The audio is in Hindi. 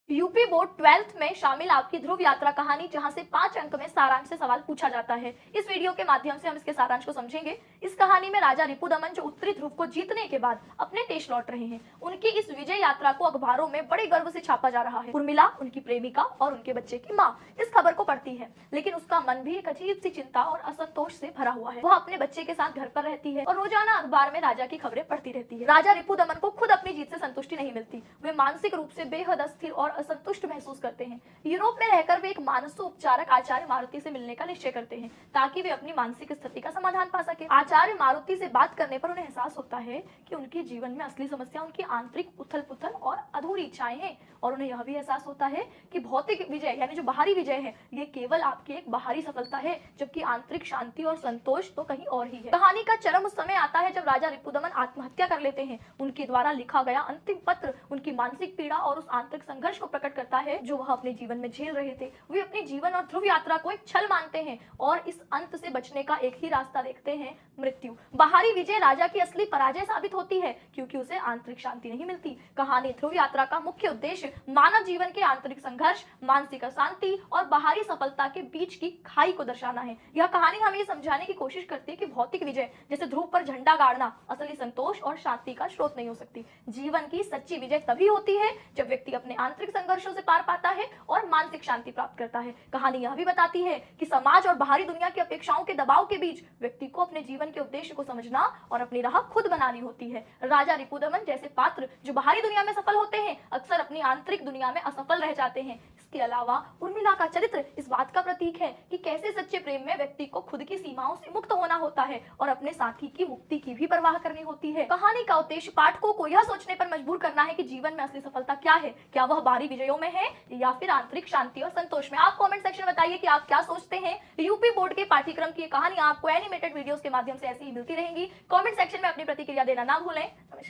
यूपी बोर्ड 12th में शामिल आपकी ध्रुव यात्रा कहानी, जहां से 5 अंक में सारांश से सवाल पूछा जाता है। इस वीडियो के माध्यम से हम इसके सारांश को समझेंगे। इस कहानी में राजा रिपुदमन, जो उत्तरी ध्रुव को जीतने के बाद अपने देश लौट रहे हैं, उनकी इस विजय यात्रा को अखबारों में बड़े गर्व से छापा जा रहा है। उर्मिला, उनकी प्रेमिका और उनके बच्चे की माँ इस खबर को पढ़ती है, लेकिन उसका मन भी एक अजीब सी चिंता और असंतोष से भरा हुआ है। वह अपने बच्चे के साथ घर पर रहती है और रोजाना अखबार में राजा की खबरें पढ़ती रहती है। राजा रिपुदमन को खुद अपनी जीत से संतुष्टि नहीं मिलती। वे मानसिक रूप से बेहद अस्थिर और असंतुष्ट महसूस करते हैं। यूरोप में रहकर वे एक मानसोपचारक आचार्य मारुति से मिलने का निश्चय करते हैं, ताकि वे अपनी मानसिक स्थिति का समाधान पा सके। आचार्य मारुति से बात करने पर उन्हें एहसास होता है कि उनके जीवन में असली समस्या उनकी आंतरिक उथल पुथल और अधूरी इच्छाएं हैं, और उन्हें यह भी एहसास होता है कि भौतिक विजय यानी जो बाहरी विजय है, ये केवल आपकी एक बाहरी सफलता है, जबकि आंतरिक शांति और संतोष तो कहीं और ही है। कहानी का चरम उस समय आता है जब राजा रिपुदमन आत्महत्या कर लेते हैं। उनके द्वारा लिखा गया अंतिम पत्र उनकी मानसिक पीड़ा और उस आंतरिक संघर्ष को प्रकट करता है जो वह अपने जीवन में झेल रहे थे। वे अपने जीवन और ध्रुव यात्रा को एक छल मानते हैं और इस अंत से बचने का एक ही रास्ता देखते हैं, मृत्यु। बाहरी विजय राजा की असली पराजय साबित होती है, क्योंकि उसे आंतरिक शांति नहीं मिलती। कहानी ध्रुव यात्रा का मुख्य उद्देश्य मानव जीवन के आंतरिक संघर्ष, मानसिक अशांति और बाहरी सफलता के बीच की खाई को दर्शाना है। यह कहानी हमें समझाने की कोशिश करती है कि भौतिक विजय, जैसे ध्रुव पर झंडा गाड़ना, असली संतोष और शांति का स्रोत नहीं हो सकती। जीवन की सच्ची विजय तभी होती है जब व्यक्ति अपने आंतरिक संघर्षों से पार पाता है और मानसिक शांति प्राप्त करता है। कहानी यह भी बताती है कि समाज और बाहरी दुनिया की अपेक्षाओं के दबाव के बीच व्यक्ति को अपने जीवन के उद्देश्य को समझना और अपनी राह खुद बनानी होती है। राजा रिपुदमन जैसे पात्र जो बाहरी दुनिया में सफल होते हैं, अक्सर अपनी आंतरिक दुनिया में असफल रह जाते हैं। इसके अलावा उर्मिला का चरित्र इस बात का प्रतीक है कि कैसे सच्चे प्रेम में व्यक्ति को खुद की सीमाओं से मुक्त होना होता है और अपने साथी की मुक्ति की भी परवाह करनी होती है। कहानी का उद्देश्य पाठकों को यह सोचने पर मजबूर करना है कि जीवन में असली सफलता क्या है, क्या वह बाहरी विजयों में है या फिर आंतरिक शांति और संतोष में। आप कमेंट सेक्शन में बताइए कि आप क्या सोचते हैं। यूपी बोर्ड के पाठ्यक्रम की कहानियां आपको एनिमेटेड वीडियोस के माध्यम से ऐसी ही मिलती रहेंगी। कमेंट सेक्शन में अपनी प्रतिक्रिया देना ना भूलें। नमस्कार।